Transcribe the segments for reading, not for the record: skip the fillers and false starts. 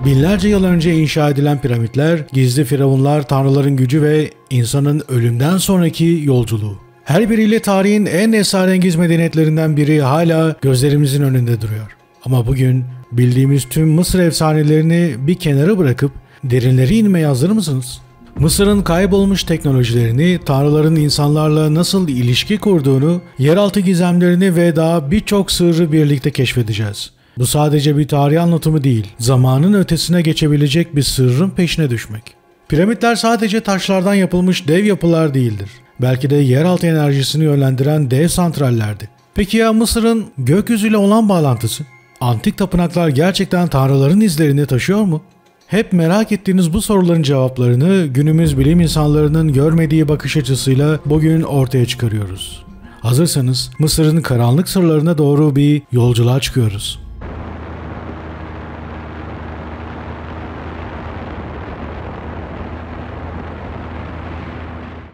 Binlerce yıl önce inşa edilen piramitler, gizli firavunlar, tanrıların gücü ve insanın ölümden sonraki yolculuğu. Her biriyle tarihin en esrarengiz medeniyetlerinden biri hala gözlerimizin önünde duruyor. Ama bugün bildiğimiz tüm Mısır efsanelerini bir kenara bırakıp derinlere inmeye hazır mısınız? Mısır'ın kaybolmuş teknolojilerini, tanrıların insanlarla nasıl ilişki kurduğunu, yeraltı gizemlerini ve daha birçok sırrı birlikte keşfedeceğiz. Bu sadece bir tarih anlatımı değil, zamanın ötesine geçebilecek bir sırrın peşine düşmek. Piramitler sadece taşlardan yapılmış dev yapılar değildir. Belki de yeraltı enerjisini yönlendiren dev santrallerdi. Peki ya Mısır'ın gökyüzüyle olan bağlantısı? Antik tapınaklar gerçekten tanrıların izlerini taşıyor mu? Hep merak ettiğiniz bu soruların cevaplarını günümüz bilim insanlarının görmediği bakış açısıyla bugün ortaya çıkarıyoruz. Hazırsanız Mısır'ın karanlık sırlarına doğru bir yolculuğa çıkıyoruz.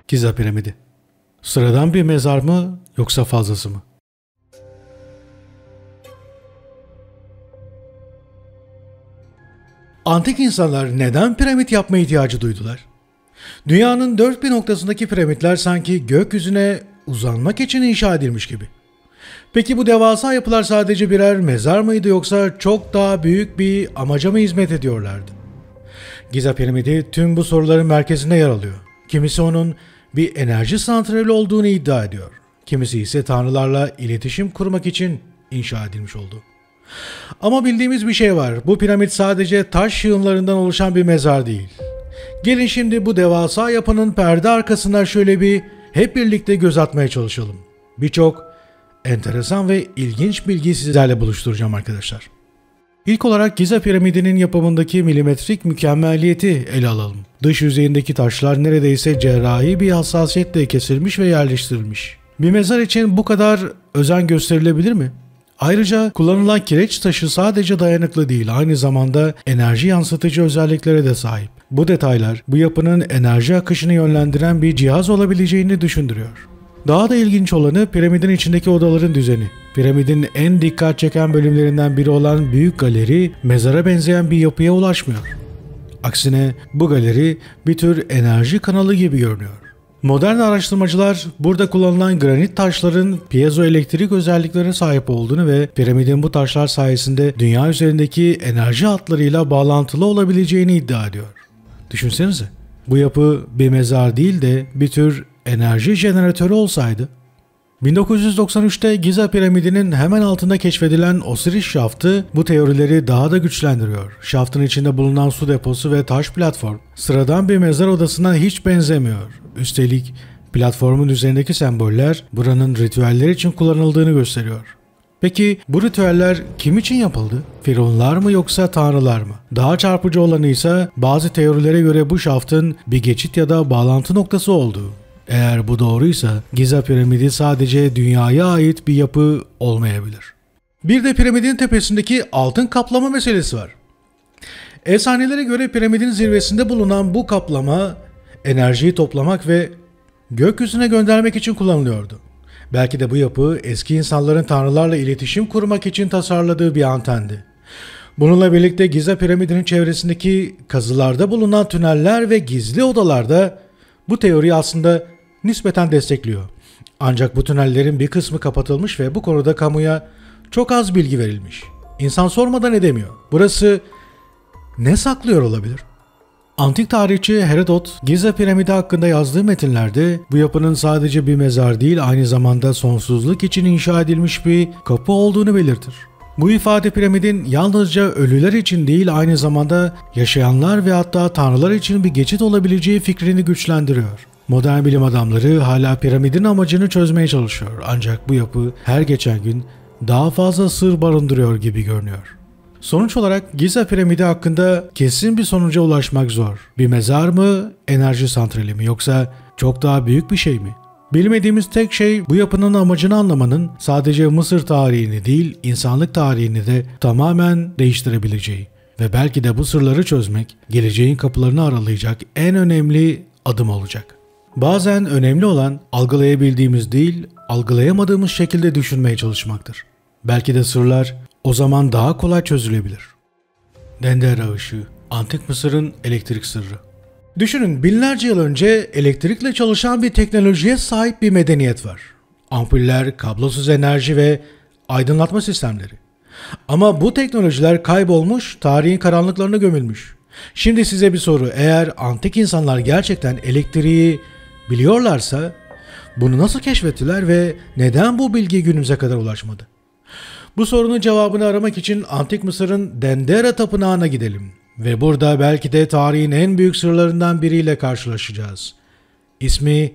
Giza piramidi. Sıradan bir mezar mı yoksa fazlası mı? Antik insanlar neden piramit yapma ihtiyacı duydular? Dünyanın dört bir noktasındaki piramitler sanki gökyüzüne uzanmak için inşa edilmiş gibi. Peki bu devasa yapılar sadece birer mezar mıydı yoksa çok daha büyük bir amaca mı hizmet ediyorlardı? Giza piramidi tüm bu soruların merkezinde yer alıyor. Kimisi onun bir enerji santrali olduğunu iddia ediyor. Kimisi ise tanrılarla iletişim kurmak için inşa edilmiş oldu. Ama bildiğimiz bir şey var. Bu piramit sadece taş yığınlarından oluşan bir mezar değil. Gelin şimdi bu devasa yapının perde arkasından şöyle bir hep birlikte göz atmaya çalışalım. Birçok enteresan ve ilginç bilgiyi sizlerle buluşturacağım arkadaşlar. İlk olarak Giza piramidinin yapımındaki milimetrik mükemmelliyeti ele alalım. Dış yüzeyindeki taşlar neredeyse cerrahi bir hassasiyetle kesilmiş ve yerleştirilmiş. Bir mezar için bu kadar özen gösterilebilir mi? Ayrıca kullanılan kireç taşı sadece dayanıklı değil, aynı zamanda enerji yansıtıcı özelliklere de sahip. Bu detaylar bu yapının enerji akışını yönlendiren bir cihaz olabileceğini düşündürüyor. Daha da ilginç olanı piramidin içindeki odaların düzeni. Piramidin en dikkat çeken bölümlerinden biri olan büyük galeri mezara benzeyen bir yapıya ulaşmıyor. Aksine bu galeri bir tür enerji kanalı gibi görünüyor. Modern araştırmacılar burada kullanılan granit taşların piezoelektrik özelliklerine sahip olduğunu ve piramidin bu taşlar sayesinde dünya üzerindeki enerji hatlarıyla bağlantılı olabileceğini iddia ediyor. Düşünsenize, bu yapı bir mezar değil de bir tür enerji jeneratörü olsaydı. 1993'te Giza piramidinin hemen altında keşfedilen Osiris şaftı bu teorileri daha da güçlendiriyor. Şaftın içinde bulunan su deposu ve taş platform sıradan bir mezar odasına hiç benzemiyor. Üstelik platformun üzerindeki semboller buranın ritüeller için kullanıldığını gösteriyor. Peki bu ritüeller kim için yapıldı? Firavunlar mı yoksa tanrılar mı? Daha çarpıcı olanı ise bazı teorilere göre bu şaftın bir geçit ya da bağlantı noktası olduğu. Eğer bu doğruysa Giza piramidi sadece dünyaya ait bir yapı olmayabilir. Bir de piramidin tepesindeki altın kaplama meselesi var. Efsanelere göre piramidin zirvesinde bulunan bu kaplama enerjiyi toplamak ve gökyüzüne göndermek için kullanılıyordu. Belki de bu yapı eski insanların tanrılarla iletişim kurmak için tasarladığı bir antendi. Bununla birlikte Giza piramidinin çevresindeki kazılarda bulunan tüneller ve gizli odalarda bu teoriyi aslında nispeten destekliyor. Ancak bu tünellerin bir kısmı kapatılmış ve bu konuda kamuya çok az bilgi verilmiş. İnsan sormadan edemiyor. Burası ne saklıyor olabilir? Antik tarihçi Herodot, Giza piramidi hakkında yazdığı metinlerde bu yapının sadece bir mezar değil, aynı zamanda sonsuzluk için inşa edilmiş bir kapı olduğunu belirtir. Bu ifade piramidin yalnızca ölüler için değil, aynı zamanda yaşayanlar ve hatta tanrılar için bir geçit olabileceği fikrini güçlendiriyor. Modern bilim adamları hala piramidin amacını çözmeye çalışıyor. Ancak bu yapı her geçen gün daha fazla sır barındırıyor gibi görünüyor. Sonuç olarak Giza piramidi hakkında kesin bir sonuca ulaşmak zor. Bir mezar mı, enerji santrali mi, yoksa çok daha büyük bir şey mi? Bilmediğimiz tek şey bu yapının amacını anlamanın sadece Mısır tarihini değil, insanlık tarihini de tamamen değiştirebileceği. Ve belki de bu sırları çözmek geleceğin kapılarını aralayacak en önemli adım olacak. Bazen önemli olan algılayabildiğimiz değil, algılayamadığımız şekilde düşünmeye çalışmaktır. Belki de sırlar o zaman daha kolay çözülebilir. Dendera ışığı, Antik Mısır'ın elektrik sırrı. Düşünün, binlerce yıl önce elektrikle çalışan bir teknolojiye sahip bir medeniyet var. Ampuller, kablosuz enerji ve aydınlatma sistemleri. Ama bu teknolojiler kaybolmuş, tarihin karanlıklarına gömülmüş. Şimdi size bir soru: eğer antik insanlar gerçekten elektriği biliyorlarsa bunu nasıl keşfettiler ve neden bu bilgi günümüze kadar ulaşmadı? Bu sorunun cevabını aramak için Antik Mısır'ın Dendera Tapınağı'na gidelim. Ve burada belki de tarihin en büyük sırlarından biriyle karşılaşacağız. İsmi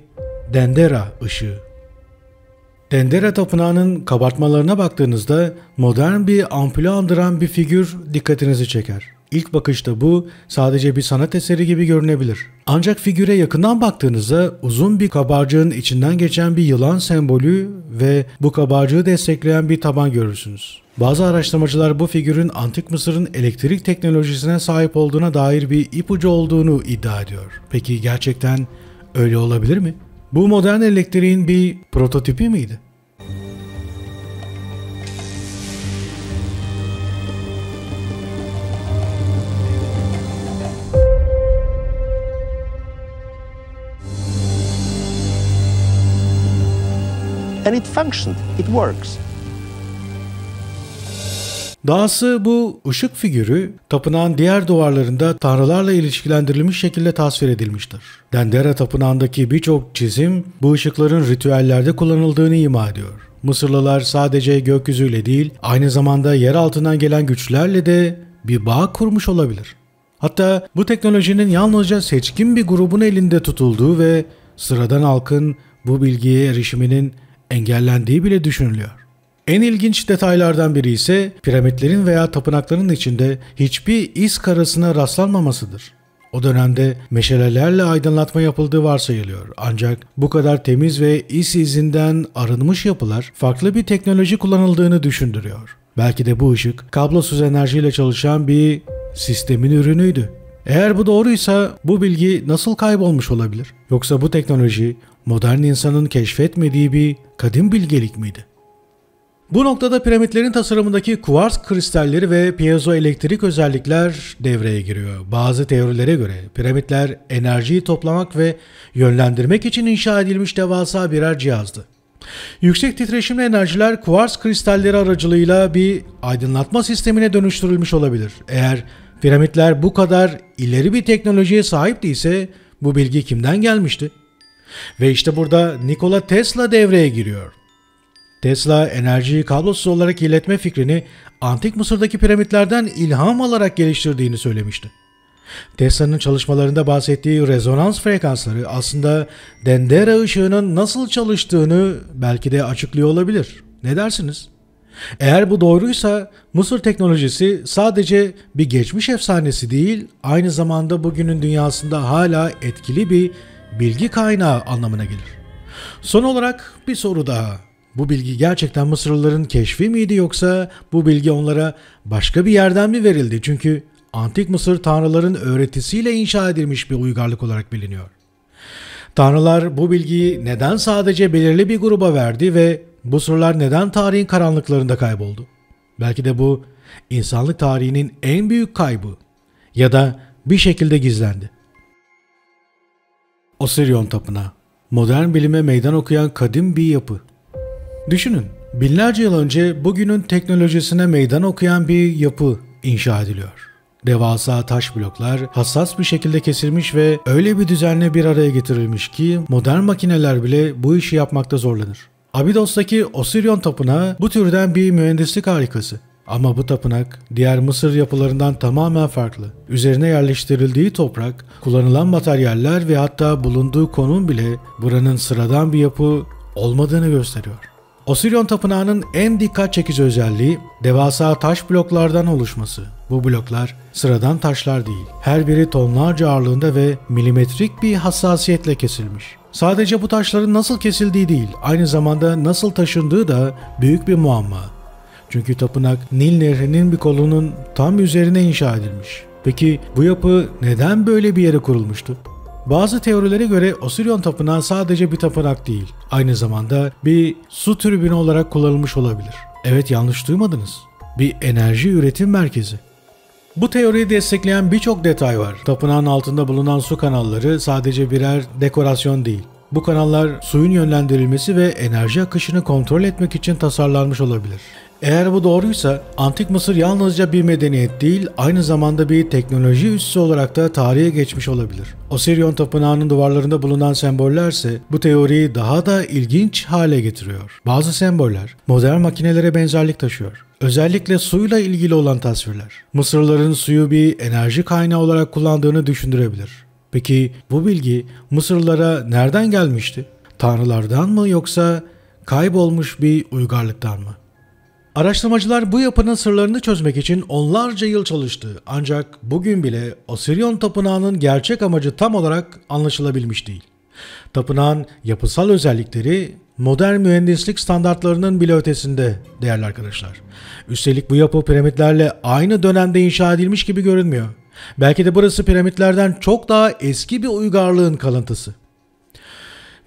Dendera ışığı. Dendera Tapınağı'nın kabartmalarına baktığınızda modern bir ampulü andıran bir figür dikkatinizi çeker. İlk bakışta bu sadece bir sanat eseri gibi görünebilir. Ancak figüre yakından baktığınızda uzun bir kabarcığın içinden geçen bir yılan sembolü ve bu kabarcığı destekleyen bir taban görürsünüz. Bazı araştırmacılar bu figürün Antik Mısır'ın elektrik teknolojisine sahip olduğuna dair bir ipucu olduğunu iddia ediyor. Peki gerçekten öyle olabilir mi? Bu modern elektriğin bir prototipi miydi? And it functioned, it works. Dahası bu ışık figürü tapınağın diğer duvarlarında tanrılarla ilişkilendirilmiş şekilde tasvir edilmiştir. Dendera tapınağındaki birçok çizim bu ışıkların ritüellerde kullanıldığını ima ediyor. Mısırlılar sadece gökyüzüyle değil, aynı zamanda yer altından gelen güçlerle de bir bağ kurmuş olabilir. Hatta bu teknolojinin yalnızca seçkin bir grubun elinde tutulduğu ve sıradan halkın bu bilgiye erişiminin engellendiği bile düşünülüyor. En ilginç detaylardan biri ise piramitlerin veya tapınakların içinde hiçbir iz karasına rastlanmamasıdır. O dönemde meşalelerle aydınlatma yapıldığı varsayılıyor. Ancak bu kadar temiz ve izinden arınmış yapılar farklı bir teknoloji kullanıldığını düşündürüyor. Belki de bu ışık kablosuz enerjiyle çalışan bir sistemin ürünüydü. Eğer bu doğruysa bu bilgi nasıl kaybolmuş olabilir? Yoksa bu teknoloji modern insanın keşfetmediği bir kadim bilgelik miydi? Bu noktada piramitlerin tasarımındaki kuvars kristalleri ve piezoelektrik özellikler devreye giriyor. Bazı teorilere göre piramitler enerjiyi toplamak ve yönlendirmek için inşa edilmiş devasa birer cihazdı. Yüksek titreşimli enerjiler kuvars kristalleri aracılığıyla bir aydınlatma sistemine dönüştürülmüş olabilir. Eğer piramitler bu kadar ileri bir teknolojiye sahip değilse bu bilgi kimden gelmişti? Ve işte burada Nikola Tesla devreye giriyor. Tesla enerjiyi kablosuz olarak iletme fikrini Antik Mısır'daki piramitlerden ilham alarak geliştirdiğini söylemişti. Tesla'nın çalışmalarında bahsettiği rezonans frekansları aslında Dendera ışığının nasıl çalıştığını belki de açıklıyor olabilir. Ne dersiniz? Eğer bu doğruysa Mısır teknolojisi sadece bir geçmiş efsanesi değil, aynı zamanda bugünün dünyasında hala etkili bir bilgi kaynağı anlamına gelir. Son olarak bir soru daha. Bu bilgi gerçekten Mısırlıların keşfi miydi, yoksa bu bilgi onlara başka bir yerden mi verildi? Çünkü Antik Mısır tanrıların öğretisiyle inşa edilmiş bir uygarlık olarak biliniyor. Tanrılar bu bilgiyi neden sadece belirli bir gruba verdi ve bu sırlar neden tarihin karanlıklarında kayboldu? Belki de bu insanlık tarihinin en büyük kaybı ya da bir şekilde gizlendi. Osirion Tapınağı, modern bilime meydan okuyan kadim bir yapı. Düşünün, binlerce yıl önce bugünün teknolojisine meydan okuyan bir yapı inşa ediliyor. Devasa taş bloklar hassas bir şekilde kesilmiş ve öyle bir düzenle bir araya getirilmiş ki modern makineler bile bu işi yapmakta zorlanır. Abidos'taki Osirion Tapınağı bu türden bir mühendislik harikası. Ama bu tapınak diğer Mısır yapılarından tamamen farklı. Üzerine yerleştirildiği toprak, kullanılan materyaller ve hatta bulunduğu konum bile buranın sıradan bir yapı olmadığını gösteriyor. Osirion Tapınağı'nın en dikkat çekici özelliği devasa taş bloklardan oluşması. Bu bloklar sıradan taşlar değil. Her biri tonlarca ağırlığında ve milimetrik bir hassasiyetle kesilmiş. Sadece bu taşların nasıl kesildiği değil, aynı zamanda nasıl taşındığı da büyük bir muamma. Çünkü tapınak Nil Nehri'nin bir kolunun tam üzerine inşa edilmiş. Peki bu yapı neden böyle bir yere kurulmuştu? Bazı teorilere göre Osirion Tapınağı sadece bir tapınak değil, aynı zamanda bir su tribünü olarak kullanılmış olabilir. Evet, yanlış duymadınız. Bir enerji üretim merkezi. Bu teoriyi destekleyen birçok detay var. Tapınağın altında bulunan su kanalları sadece birer dekorasyon değil. Bu kanallar suyun yönlendirilmesi ve enerji akışını kontrol etmek için tasarlanmış olabilir. Eğer bu doğruysa Antik Mısır yalnızca bir medeniyet değil, aynı zamanda bir teknoloji üssü olarak da tarihe geçmiş olabilir. Osirion Tapınağı'nın duvarlarında bulunan semboller ise bu teoriyi daha da ilginç hale getiriyor. Bazı semboller modern makinelere benzerlik taşıyor. Özellikle suyla ilgili olan tasvirler, Mısırlıların suyu bir enerji kaynağı olarak kullandığını düşündürebilir. Peki bu bilgi Mısırlılara nereden gelmişti? Tanrılardan mı yoksa kaybolmuş bir uygarlıktan mı? Araştırmacılar bu yapının sırlarını çözmek için onlarca yıl çalıştı. Ancak bugün bile Osirion Tapınağı'nın gerçek amacı tam olarak anlaşılabilmiş değil. Tapınağın yapısal özellikleri modern mühendislik standartlarının bile ötesinde değerli arkadaşlar. Üstelik bu yapı piramitlerle aynı dönemde inşa edilmiş gibi görünmüyor. Belki de burası piramitlerden çok daha eski bir uygarlığın kalıntısı.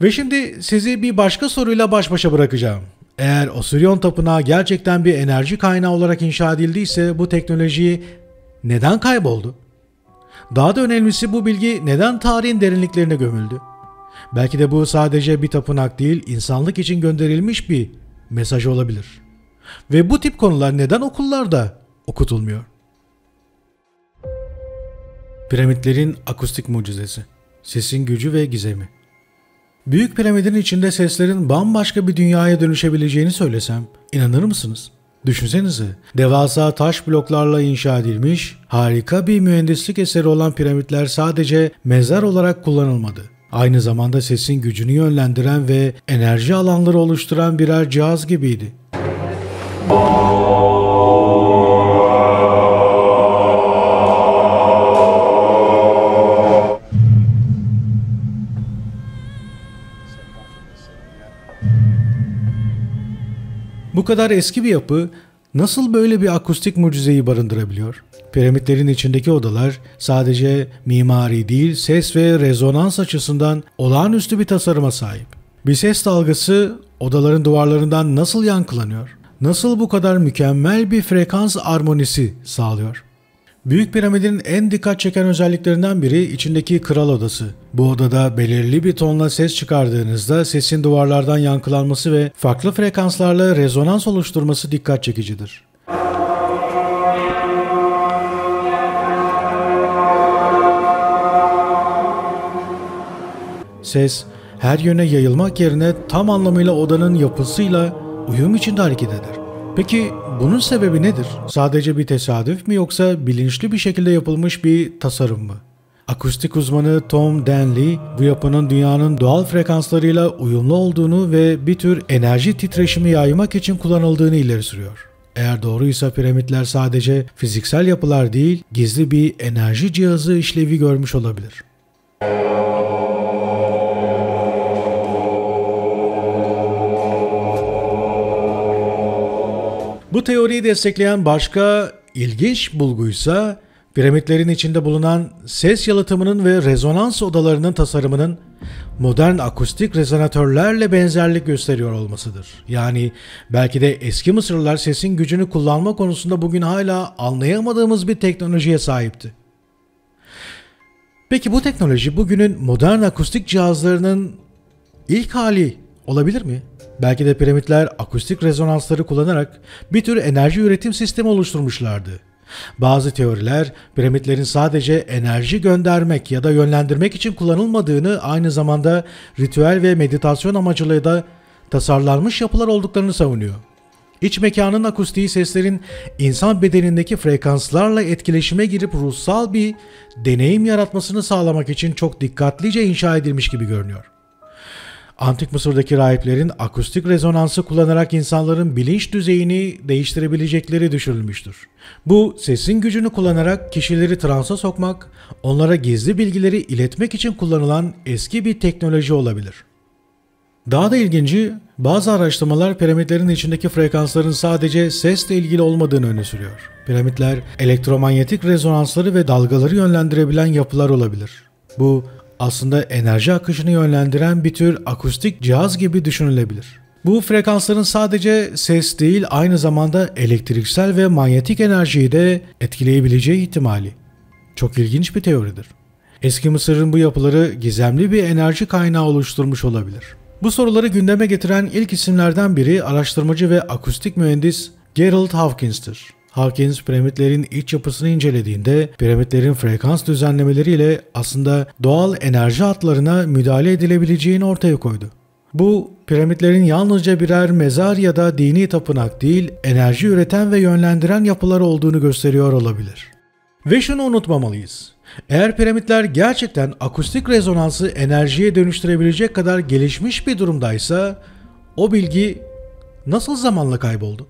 Ve şimdi sizi bir başka soruyla baş başa bırakacağım. Eğer Osirion Tapınağı gerçekten bir enerji kaynağı olarak inşa edildiyse bu teknoloji neden kayboldu? Daha da önemlisi bu bilgi neden tarihin derinliklerine gömüldü? Belki de bu sadece bir tapınak değil, insanlık için gönderilmiş bir mesaj olabilir. Ve bu tip konular neden okullarda okutulmuyor? Piramitlerin akustik mucizesi, sesin gücü ve gizemi. Büyük piramidin içinde seslerin bambaşka bir dünyaya dönüşebileceğini söylesem inanır mısınız? Düşünsenize, devasa taş bloklarla inşa edilmiş, harika bir mühendislik eseri olan piramitler sadece mezar olarak kullanılmadı. Aynı zamanda sesin gücünü yönlendiren ve enerji alanları oluşturan birer cihaz gibiydi. Bu kadar eski bir yapı nasıl böyle bir akustik mucizeyi barındırabiliyor? Piramitlerin içindeki odalar sadece mimari değil, ses ve rezonans açısından olağanüstü bir tasarıma sahip. Bir ses dalgası odaların duvarlarından nasıl yankılanıyor? Nasıl bu kadar mükemmel bir frekans armonisi sağlıyor? Büyük piramidin en dikkat çeken özelliklerinden biri içindeki kral odası. Bu odada belirli bir tonla ses çıkardığınızda sesin duvarlardan yankılanması ve farklı frekanslarla rezonans oluşturması dikkat çekicidir. Ses her yöne yayılmak yerine tam anlamıyla odanın yapısıyla uyum içinde hareket eder. Peki bunun sebebi nedir? Sadece bir tesadüf mü yoksa bilinçli bir şekilde yapılmış bir tasarım mı? Akustik uzmanı Tom Denley bu yapının dünyanın doğal frekanslarıyla uyumlu olduğunu ve bir tür enerji titreşimi yaymak için kullanıldığını ileri sürüyor. Eğer doğruysa piramitler sadece fiziksel yapılar değil, gizli bir enerji cihazı işlevi görmüş olabilir. Bu teoriyi destekleyen başka ilginç bulguysa piramitlerin içinde bulunan ses yalıtımının ve rezonans odalarının tasarımının modern akustik rezonatörlerle benzerlik gösteriyor olmasıdır. Yani belki de eski Mısırlılar sesin gücünü kullanma konusunda bugün hala anlayamadığımız bir teknolojiye sahipti. Peki bu teknoloji bugünün modern akustik cihazlarının ilk hali olabilir mi? Belki de piramitler akustik rezonansları kullanarak bir tür enerji üretim sistemi oluşturmuşlardı. Bazı teoriler piramitlerin sadece enerji göndermek ya da yönlendirmek için kullanılmadığını, aynı zamanda ritüel ve meditasyon amacıyla da tasarlanmış yapılar olduklarını savunuyor. İç mekanın akustiği seslerin insan bedenindeki frekanslarla etkileşime girip ruhsal bir deneyim yaratmasını sağlamak için çok dikkatlice inşa edilmiş gibi görünüyor. Antik Mısır'daki rahiplerin akustik rezonansı kullanarak insanların bilinç düzeyini değiştirebilecekleri düşünülmüştür. Bu, sesin gücünü kullanarak kişileri transa sokmak, onlara gizli bilgileri iletmek için kullanılan eski bir teknoloji olabilir. Daha da ilginci, bazı araştırmalar piramitlerin içindeki frekansların sadece sesle ilgili olmadığını öne sürüyor. Piramitler, elektromanyetik rezonansları ve dalgaları yönlendirebilen yapılar olabilir. Bu, aslında enerji akışını yönlendiren bir tür akustik cihaz gibi düşünülebilir. Bu frekansların sadece ses değil, aynı zamanda elektriksel ve manyetik enerjiyi de etkileyebileceği ihtimali. Çok ilginç bir teoridir. Eski Mısır'ın bu yapıları gizemli bir enerji kaynağı oluşturmuş olabilir. Bu soruları gündeme getiren ilk isimlerden biri araştırmacı ve akustik mühendis Gerald Hawkins'tir. Hawkins, piramitlerin iç yapısını incelediğinde piramitlerin frekans düzenlemeleriyle aslında doğal enerji hatlarına müdahale edilebileceğini ortaya koydu. Bu, piramitlerin yalnızca birer mezar ya da dini tapınak değil, enerji üreten ve yönlendiren yapılar olduğunu gösteriyor olabilir. Ve şunu unutmamalıyız. Eğer piramitler gerçekten akustik rezonansı enerjiye dönüştürebilecek kadar gelişmiş bir durumdaysa, o bilgi nasıl zamanla kayboldu?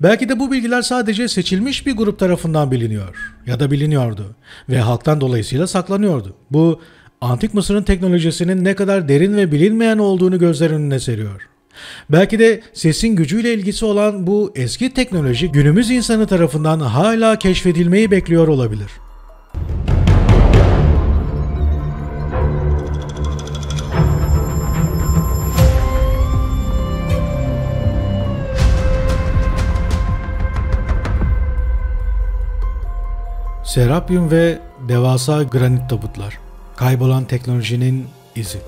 Belki de bu bilgiler sadece seçilmiş bir grup tarafından biliniyor ya da biliniyordu ve halktan dolayısıyla saklanıyordu. Bu, Antik Mısır'ın teknolojisinin ne kadar derin ve bilinmeyen olduğunu gözler önüne seriyor. Belki de sesin gücüyle ilgisi olan bu eski teknoloji günümüz insanı tarafından hala keşfedilmeyi bekliyor olabilir. Serapium ve devasa granit tabutlar. Kaybolan teknolojinin izi.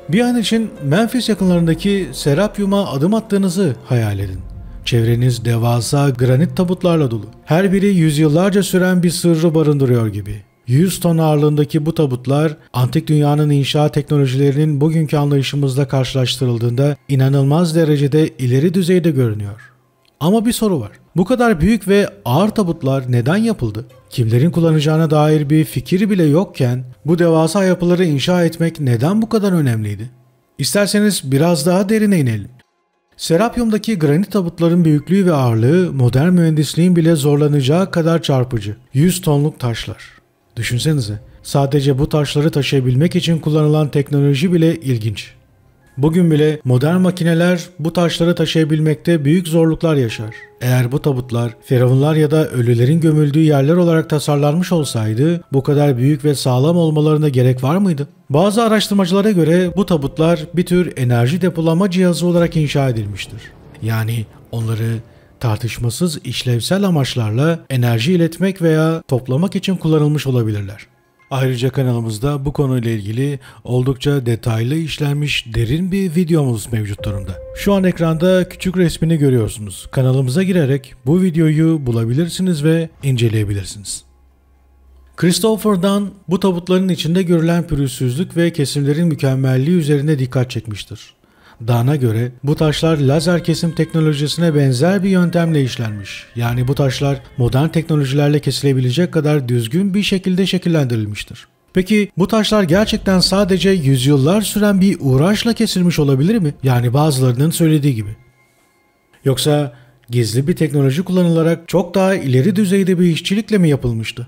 Bir an için Memphis yakınlarındaki Serapium'a adım attığınızı hayal edin. Çevreniz devasa granit tabutlarla dolu. Her biri yüzyıllarca süren bir sırrı barındırıyor gibi. 100 ton ağırlığındaki bu tabutlar, antik dünyanın inşaat teknolojilerinin bugünkü anlayışımızla karşılaştırıldığında inanılmaz derecede ileri düzeyde görünüyor. Ama bir soru var. Bu kadar büyük ve ağır tabutlar neden yapıldı? Kimlerin kullanacağına dair bir fikir bile yokken bu devasa yapıları inşa etmek neden bu kadar önemliydi? İsterseniz biraz daha derine inelim. Serapium'daki granit tabutların büyüklüğü ve ağırlığı modern mühendisliğin bile zorlanacağı kadar çarpıcı. 100 tonluk taşlar. Düşünsenize, sadece bu taşları taşıyabilmek için kullanılan teknoloji bile ilginç. Bugün bile modern makineler bu taşları taşıyabilmekte büyük zorluklar yaşar. Eğer bu tabutlar firavunlar ya da ölülerin gömüldüğü yerler olarak tasarlanmış olsaydı bu kadar büyük ve sağlam olmalarına gerek var mıydı? Bazı araştırmacılara göre bu tabutlar bir tür enerji depolama cihazı olarak inşa edilmiştir. Yani onları tartışmasız işlevsel amaçlarla enerji iletmek veya toplamak için kullanılmış olabilirler. Ayrıca kanalımızda bu konuyla ilgili oldukça detaylı işlenmiş derin bir videomuz mevcut durumda. Şu an ekranda küçük resmini görüyorsunuz. Kanalımıza girerek bu videoyu bulabilirsiniz ve inceleyebilirsiniz. Christopher Dunn bu tabutların içinde görülen pürüzsüzlük ve kesimlerin mükemmelliği üzerine dikkat çekmiştir. Dunn'a göre bu taşlar lazer kesim teknolojisine benzer bir yöntemle işlenmiş. Yani bu taşlar modern teknolojilerle kesilebilecek kadar düzgün bir şekilde şekillendirilmiştir. Peki bu taşlar gerçekten sadece yüzyıllar süren bir uğraşla kesilmiş olabilir mi? Yani bazılarının söylediği gibi. Yoksa gizli bir teknoloji kullanılarak çok daha ileri düzeyde bir işçilikle mi yapılmıştı?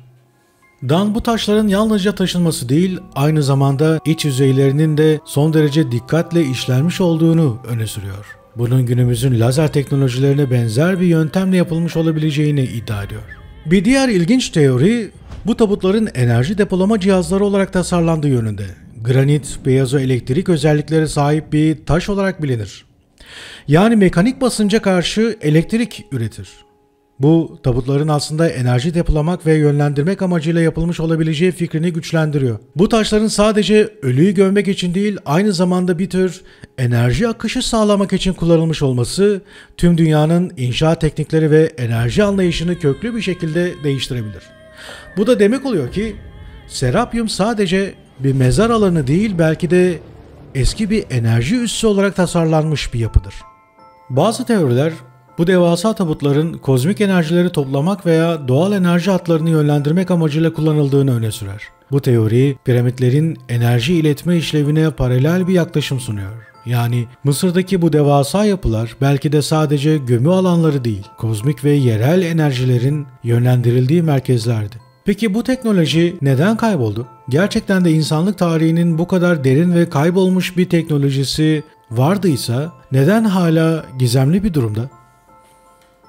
Dunn bu taşların yalnızca taşınması değil, aynı zamanda iç yüzeylerinin de son derece dikkatle işlenmiş olduğunu öne sürüyor. Bunun günümüzün lazer teknolojilerine benzer bir yöntemle yapılmış olabileceğini iddia ediyor. Bir diğer ilginç teori, bu tabutların enerji depolama cihazları olarak tasarlandığı yönünde. Granit, piyezoelektrik özelliklere sahip bir taş olarak bilinir. Yani mekanik basınca karşı elektrik üretir. Bu, tabutların aslında enerji depolamak ve yönlendirmek amacıyla yapılmış olabileceği fikrini güçlendiriyor. Bu taşların sadece ölüyü gömmek için değil, aynı zamanda bir tür enerji akışı sağlamak için kullanılmış olması, tüm dünyanın inşaat teknikleri ve enerji anlayışını köklü bir şekilde değiştirebilir. Bu da demek oluyor ki, Serapium sadece bir mezar alanı değil, belki de eski bir enerji üssü olarak tasarlanmış bir yapıdır. Bazı teoriler, bu devasa tabutların kozmik enerjileri toplamak veya doğal enerji hatlarını yönlendirmek amacıyla kullanıldığını öne sürer. Bu teori, piramitlerin enerji iletme işlevine paralel bir yaklaşım sunuyor. Yani Mısır'daki bu devasa yapılar belki de sadece gömü alanları değil, kozmik ve yerel enerjilerin yönlendirildiği merkezlerdi. Peki bu teknoloji neden kayboldu? Gerçekten de insanlık tarihinin bu kadar derin ve kaybolmuş bir teknolojisi vardıysa neden hala gizemli bir durumda?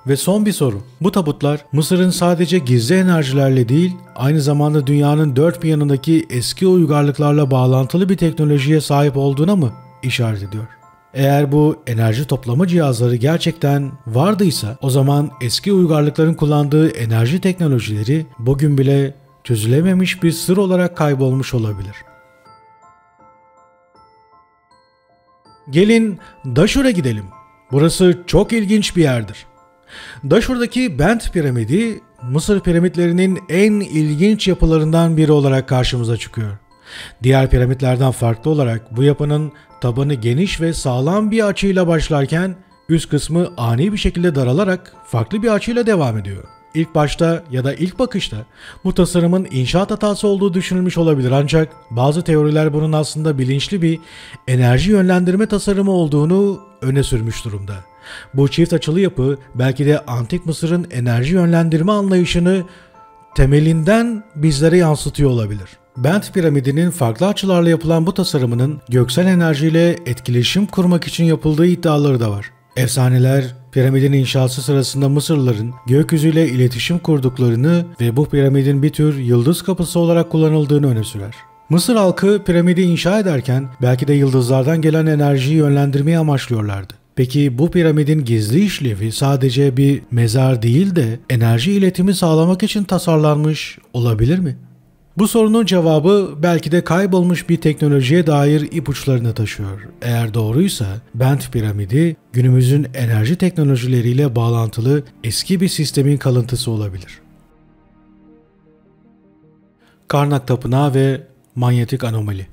Ve son bir soru. Bu tabutlar Mısır'ın sadece gizli enerjilerle değil, aynı zamanda dünyanın dört bir yanındaki eski uygarlıklarla bağlantılı bir teknolojiye sahip olduğuna mı işaret ediyor? Eğer bu enerji toplama cihazları gerçekten vardıysa o zaman eski uygarlıkların kullandığı enerji teknolojileri bugün bile çözülememiş bir sır olarak kaybolmuş olabilir. Gelin Daşur'a gidelim. Burası çok ilginç bir yerdir. Daşur'daki Bent piramidi Mısır piramitlerinin en ilginç yapılarından biri olarak karşımıza çıkıyor. Diğer piramitlerden farklı olarak bu yapının tabanı geniş ve sağlam bir açıyla başlarken üst kısmı ani bir şekilde daralarak farklı bir açıyla devam ediyor. İlk başta ya da ilk bakışta bu tasarımın inşaat hatası olduğu düşünülmüş olabilir ancak bazı teoriler bunun aslında bilinçli bir enerji yönlendirme tasarımı olduğunu öne sürmüş durumda. Bu çift açılı yapı belki de Antik Mısır'ın enerji yönlendirme anlayışını temelinden bizlere yansıtıyor olabilir. Bent piramidinin farklı açılarla yapılan bu tasarımının göksel enerjiyle etkileşim kurmak için yapıldığı iddiaları da var. Efsaneler, piramidin inşası sırasında Mısırlıların gökyüzüyle iletişim kurduklarını ve bu piramidin bir tür yıldız kapısı olarak kullanıldığını öne sürer. Mısır halkı piramidi inşa ederken belki de yıldızlardan gelen enerjiyi yönlendirmeyi amaçlıyorlardı. Peki bu piramidin gizli işlevi sadece bir mezar değil de enerji iletimi sağlamak için tasarlanmış olabilir mi? Bu sorunun cevabı belki de kaybolmuş bir teknolojiye dair ipuçlarını taşıyor. Eğer doğruysa Bent piramidi günümüzün enerji teknolojileriyle bağlantılı eski bir sistemin kalıntısı olabilir. Karnak Tapınağı ve manyetik anomali.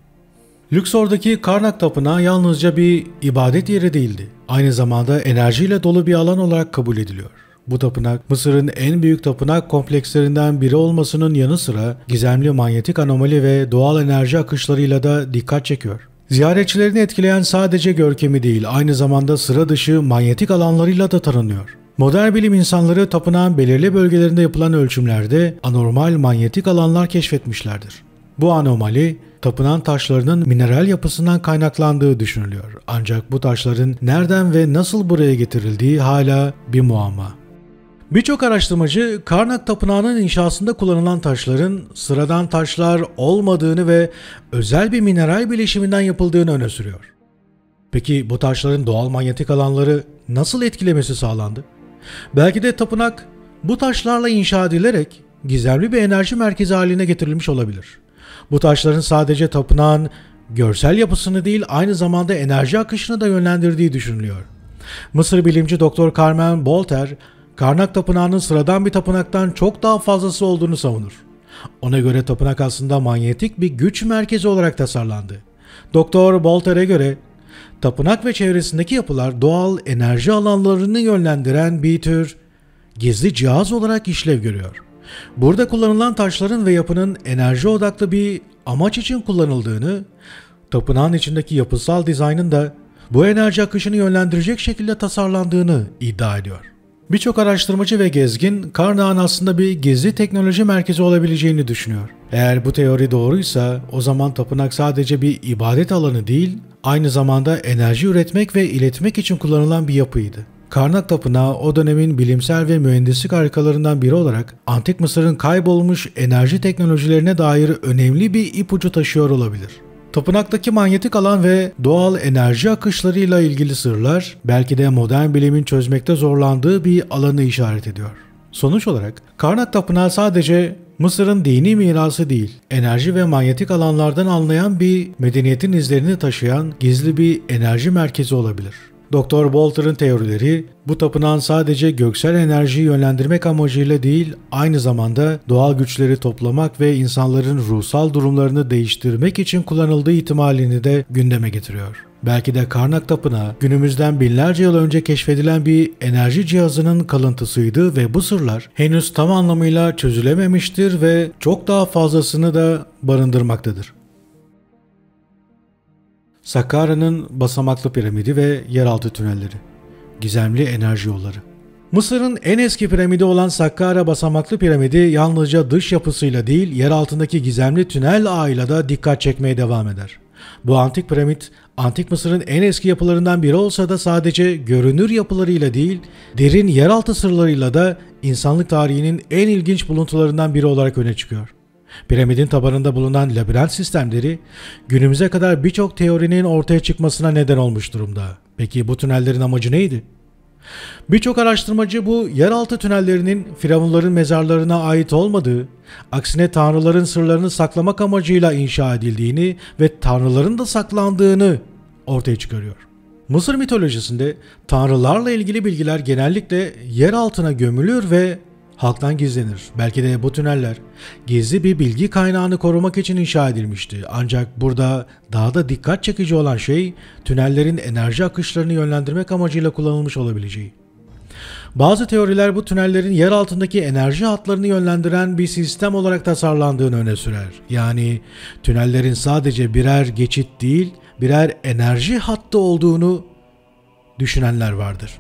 Luxor'daki Karnak Tapınağı yalnızca bir ibadet yeri değildi. Aynı zamanda enerjiyle dolu bir alan olarak kabul ediliyor. Bu tapınak Mısır'ın en büyük tapınak komplekslerinden biri olmasının yanı sıra gizemli manyetik anomali ve doğal enerji akışlarıyla da dikkat çekiyor. Ziyaretçilerini etkileyen sadece görkemi değil, aynı zamanda sıra dışı manyetik alanlarıyla da tanınıyor. Modern bilim insanları tapınağın belirli bölgelerinde yapılan ölçümlerde anormal manyetik alanlar keşfetmişlerdir. Bu anomali tapınan taşlarının mineral yapısından kaynaklandığı düşünülüyor. Ancak bu taşların nereden ve nasıl buraya getirildiği hala bir muamma. Birçok araştırmacı Karnak Tapınağı'nın inşasında kullanılan taşların sıradan taşlar olmadığını ve özel bir mineral bileşiminden yapıldığını öne sürüyor. Peki bu taşların doğal manyetik alanları nasıl etkilemesi sağlandı? Belki de tapınak bu taşlarla inşa edilerek gizemli bir enerji merkezi haline getirilmiş olabilir. Bu taşların sadece tapınağın görsel yapısını değil aynı zamanda enerji akışını da yönlendirdiği düşünülüyor. Mısır bilimci Dr. Carmen Bolter, Karnak Tapınağı'nın sıradan bir tapınaktan çok daha fazlası olduğunu savunur. Ona göre tapınak aslında manyetik bir güç merkezi olarak tasarlandı. Dr. Bolter'e göre tapınak ve çevresindeki yapılar doğal enerji alanlarını yönlendiren bir tür gizli cihaz olarak işlev görüyor. Burada kullanılan taşların ve yapının enerji odaklı bir amaç için kullanıldığını, tapınağın içindeki yapısal dizaynın da bu enerji akışını yönlendirecek şekilde tasarlandığını iddia ediyor. Birçok araştırmacı ve gezgin Karnak'ın aslında bir gizli teknoloji merkezi olabileceğini düşünüyor. Eğer bu teori doğruysa o zaman tapınak sadece bir ibadet alanı değil, aynı zamanda enerji üretmek ve iletmek için kullanılan bir yapıydı. Karnak Tapınağı o dönemin bilimsel ve mühendislik harikalarından biri olarak Antik Mısır'ın kaybolmuş enerji teknolojilerine dair önemli bir ipucu taşıyor olabilir. Tapınaktaki manyetik alan ve doğal enerji akışlarıyla ilgili sırlar belki de modern bilimin çözmekte zorlandığı bir alanı işaret ediyor. Sonuç olarak Karnak Tapınağı sadece Mısır'ın dini mirası değil, enerji ve manyetik alanlardan anlayan bir medeniyetin izlerini taşıyan gizli bir enerji merkezi olabilir. Dr. Bolter'ın teorileri bu tapınağın sadece göksel enerjiyi yönlendirmek amacıyla değil, aynı zamanda doğal güçleri toplamak ve insanların ruhsal durumlarını değiştirmek için kullanıldığı ihtimalini de gündeme getiriyor. Belki de Karnak Tapınağı günümüzden binlerce yıl önce keşfedilen bir enerji cihazının kalıntısıydı ve bu sırlar henüz tam anlamıyla çözülememiştir ve çok daha fazlasını da barındırmaktadır. Sakkara'nın basamaklı piramidi ve yeraltı tünelleri. Gizemli enerji yolları. Mısır'ın en eski piramidi olan Sakkara basamaklı piramidi yalnızca dış yapısıyla değil, yer altındaki gizemli tünel ağıyla da dikkat çekmeye devam eder. Bu antik piramit, Antik Mısır'ın en eski yapılarından biri olsa da sadece görünür yapılarıyla değil, derin yeraltı sırlarıyla da insanlık tarihinin en ilginç buluntularından biri olarak öne çıkıyor. Piramidin tabanında bulunan labirent sistemleri günümüze kadar birçok teorinin ortaya çıkmasına neden olmuş durumda. Peki bu tünellerin amacı neydi? Birçok araştırmacı bu yeraltı tünellerinin firavunların mezarlarına ait olmadığı, aksine tanrıların sırlarını saklamak amacıyla inşa edildiğini ve tanrıların da saklandığını ortaya çıkarıyor. Mısır mitolojisinde tanrılarla ilgili bilgiler genellikle yer altına gömülür ve halktan gizlenir. Belki de bu tüneller gizli bir bilgi kaynağını korumak için inşa edilmişti. Ancak burada daha da dikkat çekici olan şey tünellerin enerji akışlarını yönlendirmek amacıyla kullanılmış olabileceği. Bazı teoriler bu tünellerin yer altındaki enerji hatlarını yönlendiren bir sistem olarak tasarlandığını öne sürer. Yani tünellerin sadece birer geçit değil, birer enerji hattı olduğunu düşünenler vardır.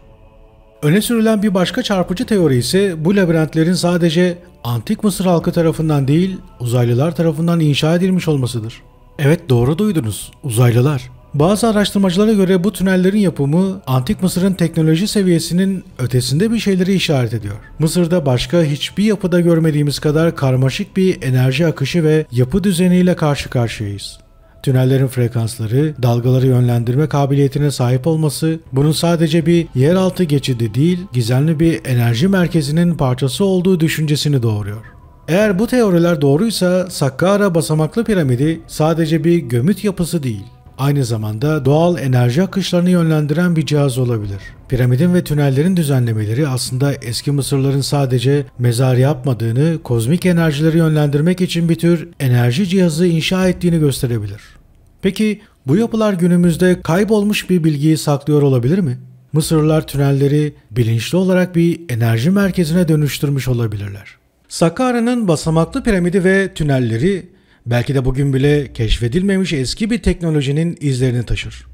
Öne sürülen bir başka çarpıcı teori ise bu labirentlerin sadece Antik Mısır halkı tarafından değil, uzaylılar tarafından inşa edilmiş olmasıdır. Evet, doğru duydunuz, uzaylılar. Bazı araştırmacılara göre bu tünellerin yapımı Antik Mısır'ın teknoloji seviyesinin ötesinde bir şeyleri işaret ediyor. Mısır'da başka hiçbir yapıda görmediğimiz kadar karmaşık bir enerji akışı ve yapı düzeniyle karşı karşıyayız. Tünellerin frekansları, dalgaları yönlendirme kabiliyetine sahip olması, bunun sadece bir yeraltı geçidi değil, gizemli bir enerji merkezinin parçası olduğu düşüncesini doğuruyor. Eğer bu teoriler doğruysa, Sakkara basamaklı piramidi sadece bir gömüt yapısı değil, aynı zamanda doğal enerji akışlarını yönlendiren bir cihaz olabilir. Piramidin ve tünellerin düzenlemeleri aslında eski Mısırların sadece mezar yapmadığını, kozmik enerjileri yönlendirmek için bir tür enerji cihazı inşa ettiğini gösterebilir. Peki bu yapılar günümüzde kaybolmuş bir bilgiyi saklıyor olabilir mi? Mısırlılar tünelleri bilinçli olarak bir enerji merkezine dönüştürmüş olabilirler. Sakkara'nın basamaklı piramidi ve tünelleri belki de bugün bile keşfedilmemiş eski bir teknolojinin izlerini taşır.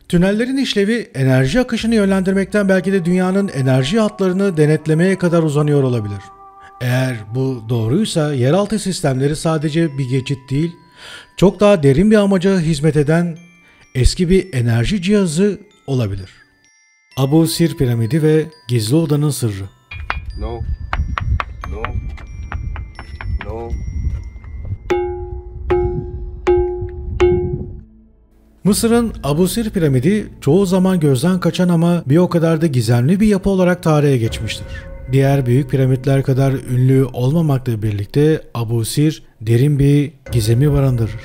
Tünellerin işlevi enerji akışını yönlendirmekten belki de dünyanın enerji hatlarını denetlemeye kadar uzanıyor olabilir. Eğer bu doğruysa yeraltı sistemleri sadece bir geçit değil, çok daha derin bir amaca hizmet eden eski bir enerji cihazı olabilir. Abu Sir piramidi ve gizli odanın sırrı. No. Mısır'ın Abu Sir piramidi çoğu zaman gözden kaçan ama bir o kadar da gizemli bir yapı olarak tarihe geçmiştir. Diğer büyük piramitler kadar ünlü olmamakla birlikte Abu Sir derin bir gizemi barındırır.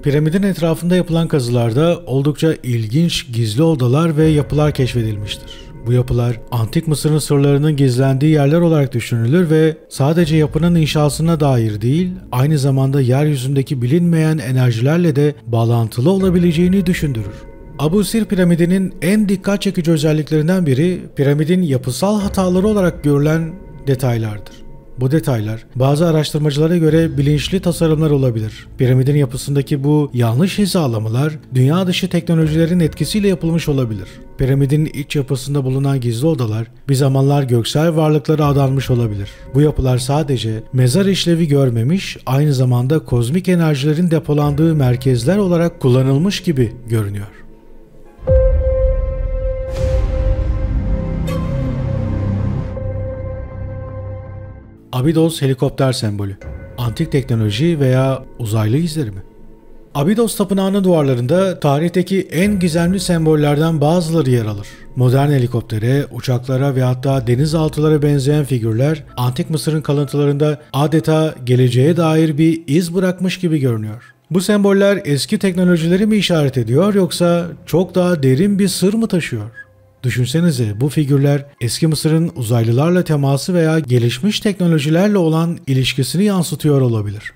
Piramidin etrafında yapılan kazılarda oldukça ilginç gizli odalar ve yapılar keşfedilmiştir. Bu yapılar Antik Mısır'ın sırlarının gizlendiği yerler olarak düşünülür ve sadece yapının inşasına dair değil, aynı zamanda yeryüzündeki bilinmeyen enerjilerle de bağlantılı olabileceğini düşündürür. Abu Sir piramidinin en dikkat çekici özelliklerinden biri piramidin yapısal hataları olarak görülen detaylardır. Bu detaylar bazı araştırmacılara göre bilinçli tasarımlar olabilir. Piramidin yapısındaki bu yanlış hizalamalar dünya dışı teknolojilerin etkisiyle yapılmış olabilir. Piramidin iç yapısında bulunan gizli odalar bir zamanlar göksel varlıklara adanmış olabilir. Bu yapılar sadece mezar işlevi görmemiş, aynı zamanda kozmik enerjilerin depolandığı merkezler olarak kullanılmış gibi görünüyor. Abydos helikopter sembolü. Antik teknoloji veya uzaylı izleri mi? Abydos tapınağının duvarlarında tarihteki en gizemli sembollerden bazıları yer alır. Modern helikoptere, uçaklara ve hatta denizaltılara benzeyen figürler Antik Mısır'ın kalıntılarında adeta geleceğe dair bir iz bırakmış gibi görünüyor. Bu semboller eski teknolojileri mi işaret ediyor yoksa çok daha derin bir sır mı taşıyor? Düşünsenize, bu figürler eski Mısır'ın uzaylılarla teması veya gelişmiş teknolojilerle olan ilişkisini yansıtıyor olabilir.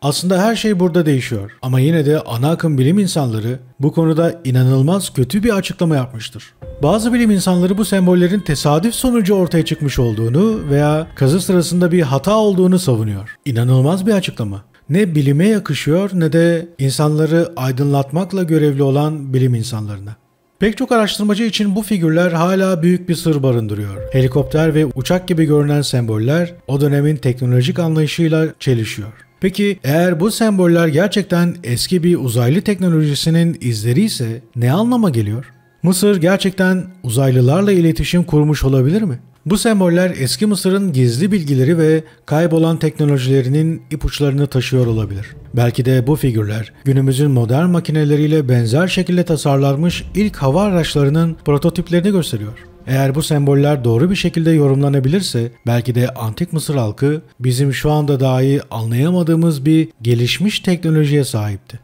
Aslında her şey burada değişiyor ama yine de ana akım bilim insanları bu konuda inanılmaz kötü bir açıklama yapmıştır. Bazı bilim insanları bu sembollerin tesadüf sonucu ortaya çıkmış olduğunu veya kazı sırasında bir hata olduğunu savunuyor. İnanılmaz bir açıklama. Ne bilime yakışıyor ne de insanları aydınlatmakla görevli olan bilim insanlarına. Pek çok araştırmacı için bu figürler hala büyük bir sır barındırıyor. Helikopter ve uçak gibi görünen semboller o dönemin teknolojik anlayışıyla çelişiyor. Peki eğer bu semboller gerçekten eski bir uzaylı teknolojisinin izleri ise ne anlama geliyor? Mısır gerçekten uzaylılarla iletişim kurmuş olabilir mi? Bu semboller eski Mısır'ın gizli bilgileri ve kaybolan teknolojilerinin ipuçlarını taşıyor olabilir. Belki de bu figürler günümüzün modern makineleriyle benzer şekilde tasarlanmış ilk hava araçlarının prototiplerini gösteriyor. Eğer bu semboller doğru bir şekilde yorumlanabilirse belki de antik Mısır halkı bizim şu anda dahi anlayamadığımız bir gelişmiş teknolojiye sahipti.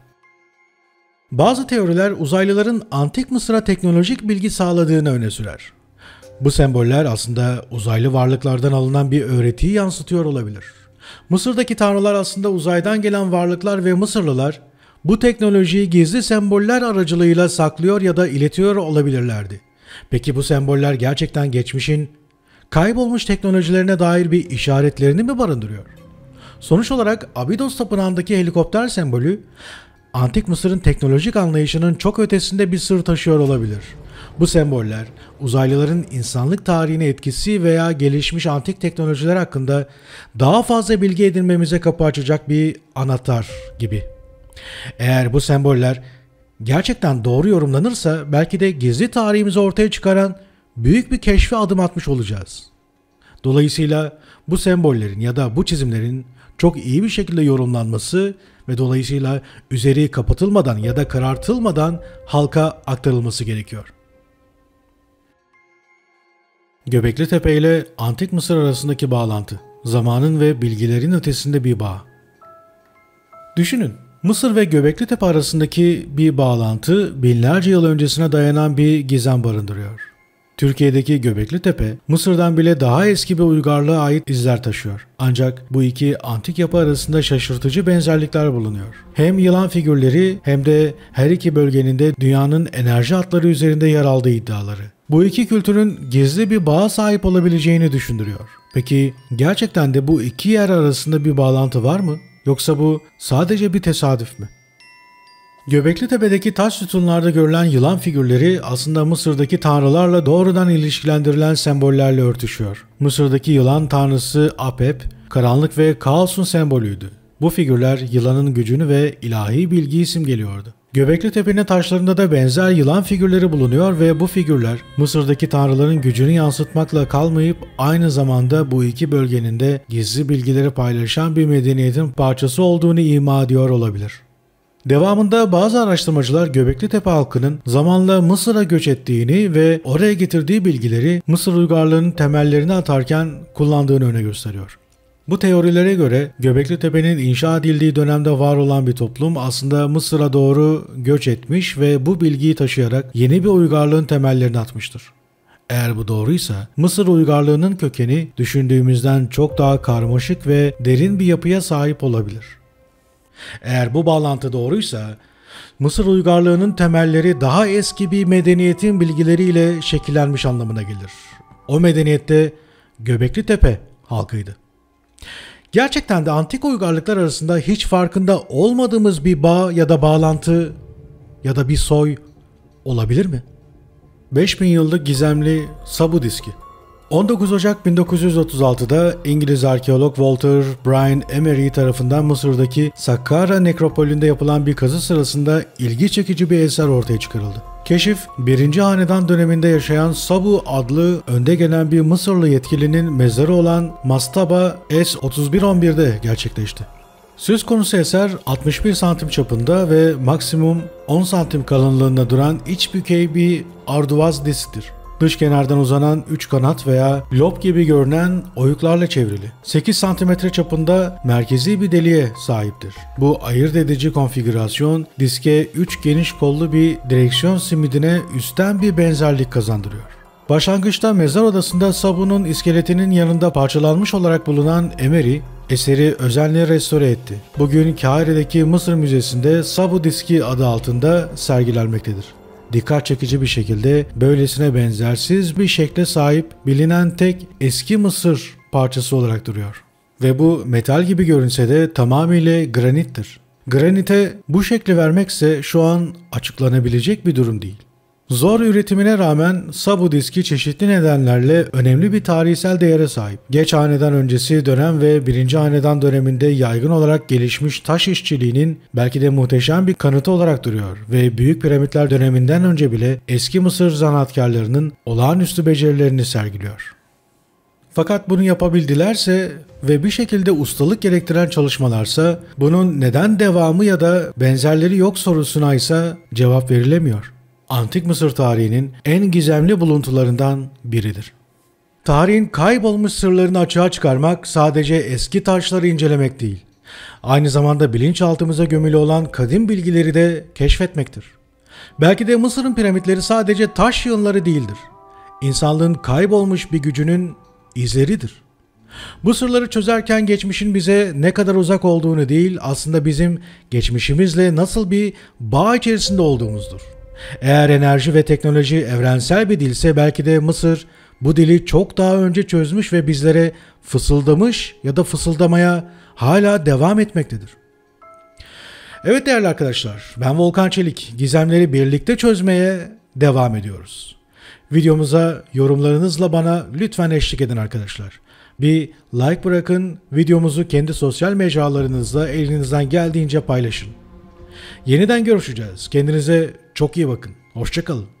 Bazı teoriler uzaylıların antik Mısır'a teknolojik bilgi sağladığını öne sürer. Bu semboller aslında uzaylı varlıklardan alınan bir öğretiyi yansıtıyor olabilir. Mısır'daki tanrılar aslında uzaydan gelen varlıklar ve Mısırlılar bu teknolojiyi gizli semboller aracılığıyla saklıyor ya da iletiyor olabilirlerdi. Peki bu semboller gerçekten geçmişin kaybolmuş teknolojilerine dair bir işaretlerini mi barındırıyor? Sonuç olarak Abydos Tapınağı'ndaki helikopter sembolü Antik Mısır'ın teknolojik anlayışının çok ötesinde bir sır taşıyor olabilir. Bu semboller uzaylıların insanlık tarihine etkisi veya gelişmiş antik teknolojiler hakkında daha fazla bilgi edinmemize kapı açacak bir anahtar gibi. Eğer bu semboller gerçekten doğru yorumlanırsa belki de gizli tarihimizi ortaya çıkaran büyük bir keşfe adım atmış olacağız. Dolayısıyla bu sembollerin ya da bu çizimlerin çok iyi bir şekilde yorumlanması ve dolayısıyla üzeri kapatılmadan ya da karartılmadan halka aktarılması gerekiyor. Göbekli Tepe ile Antik Mısır arasındaki bağlantı, zamanın ve bilgilerin ötesinde bir bağ. Düşünün, Mısır ve Göbekli Tepe arasındaki bir bağlantı binlerce yıl öncesine dayanan bir gizem barındırıyor. Türkiye'deki Göbekli Tepe, Mısır'dan bile daha eski bir uygarlığa ait izler taşıyor. Ancak bu iki antik yapı arasında şaşırtıcı benzerlikler bulunuyor. Hem yılan figürleri hem de her iki bölgenin de dünyanın enerji hatları üzerinde yer aldığı iddiaları. Bu iki kültürün gizli bir bağa sahip olabileceğini düşündürüyor. Peki gerçekten de bu iki yer arasında bir bağlantı var mı? Yoksa bu sadece bir tesadüf mü? Göbekli Tepe'deki taş sütunlarda görülen yılan figürleri aslında Mısır'daki tanrılarla doğrudan ilişkilendirilen sembollerle örtüşüyor. Mısır'daki yılan tanrısı Apep, karanlık ve kaosun sembolüydü. Bu figürler yılanın gücünü ve ilahi bilgiyi simgeliyordu. Göbekli Tepe'nin taşlarında da benzer yılan figürleri bulunuyor ve bu figürler Mısır'daki tanrıların gücünü yansıtmakla kalmayıp aynı zamanda bu iki bölgenin de gizli bilgileri paylaşan bir medeniyetin parçası olduğunu ima ediyor olabilir. Devamında bazı araştırmacılar Göbekli Tepe halkının zamanla Mısır'a göç ettiğini ve oraya getirdiği bilgileri Mısır uygarlığının temellerini atarken kullandığını öne gösteriyor. Bu teorilere göre Göbekli Tepe'nin inşa edildiği dönemde var olan bir toplum aslında Mısır'a doğru göç etmiş ve bu bilgiyi taşıyarak yeni bir uygarlığın temellerini atmıştır. Eğer bu doğruysa Mısır uygarlığının kökeni düşündüğümüzden çok daha karmaşık ve derin bir yapıya sahip olabilir. Eğer bu bağlantı doğruysa Mısır uygarlığının temelleri daha eski bir medeniyetin bilgileriyle şekillenmiş anlamına gelir. O medeniyette Göbekli Tepe halkıydı. Gerçekten de antik uygarlıklar arasında hiç farkında olmadığımız bir bağ ya da bağlantı ya da bir soy olabilir mi? 5000 yıllık gizemli Sabu diski. 19 Ocak 1936'da İngiliz arkeolog Walter Bryan Emery tarafından Mısır'daki Saqqara nekropolünde yapılan bir kazı sırasında ilgi çekici bir eser ortaya çıkarıldı. Keşif, 1. Hanedan döneminde yaşayan Sabu adlı önde gelen bir Mısırlı yetkilinin mezarı olan Mastaba S3111'de gerçekleşti. Söz konusu eser 61 santim çapında ve maksimum 10 santim kalınlığında duran iç bükey bir arduvaz disktir. Dış kenardan uzanan 3 kanat veya lob gibi görünen oyuklarla çevrili. 8 santimetre çapında merkezi bir deliğe sahiptir. Bu ayırt edici konfigürasyon diske 3 geniş kollu bir direksiyon simidine üstten bir benzerlik kazandırıyor. Başlangıçta mezar odasında Sabu'nun iskeletinin yanında parçalanmış olarak bulunan Emery, eseri özenle restore etti. Bugün Kahire'deki Mısır Müzesi'nde Sabu diski adı altında sergilenmektedir. Dikkat çekici bir şekilde böylesine benzersiz bir şekle sahip bilinen tek eski Mısır parçası olarak duruyor. Ve bu metal gibi görünse de tamamıyla granittir. Granite bu şekli vermekse şu an açıklanabilecek bir durum değil. Zor üretimine rağmen Sabu diski çeşitli nedenlerle önemli bir tarihsel değere sahip. Geç hanedan öncesi dönem ve 1. hanedan döneminde yaygın olarak gelişmiş taş işçiliğinin belki de muhteşem bir kanıtı olarak duruyor ve Büyük Piramitler döneminden önce bile eski Mısır zanaatkarlarının olağanüstü becerilerini sergiliyor. Fakat bunu yapabildilerse ve bir şekilde ustalık gerektiren çalışmalarsa bunun neden devamı ya da benzerleri yok sorusuna ise cevap verilemiyor. Antik Mısır tarihinin en gizemli buluntularından biridir. Tarihin kaybolmuş sırlarını açığa çıkarmak sadece eski taşları incelemek değil, aynı zamanda bilinçaltımıza gömülü olan kadim bilgileri de keşfetmektir. Belki de Mısır'ın piramitleri sadece taş yığınları değildir. İnsanlığın kaybolmuş bir gücünün izleridir. Bu sırları çözerken geçmişin bize ne kadar uzak olduğunu değil, aslında bizim geçmişimizle nasıl bir bağ içerisinde olduğumuzdur. Eğer enerji ve teknoloji evrensel bir dilse belki de Mısır bu dili çok daha önce çözmüş ve bizlere fısıldamış ya da fısıldamaya hala devam etmektedir. Evet değerli arkadaşlar, ben Volkan Çelik. Gizemleri birlikte çözmeye devam ediyoruz. Videomuza yorumlarınızla bana lütfen eşlik edin arkadaşlar. Bir like bırakın, videomuzu kendi sosyal mecralarınızda elinizden geldiğince paylaşın. Yeniden görüşeceğiz. Kendinize çok iyi bakın. Hoşça kalın.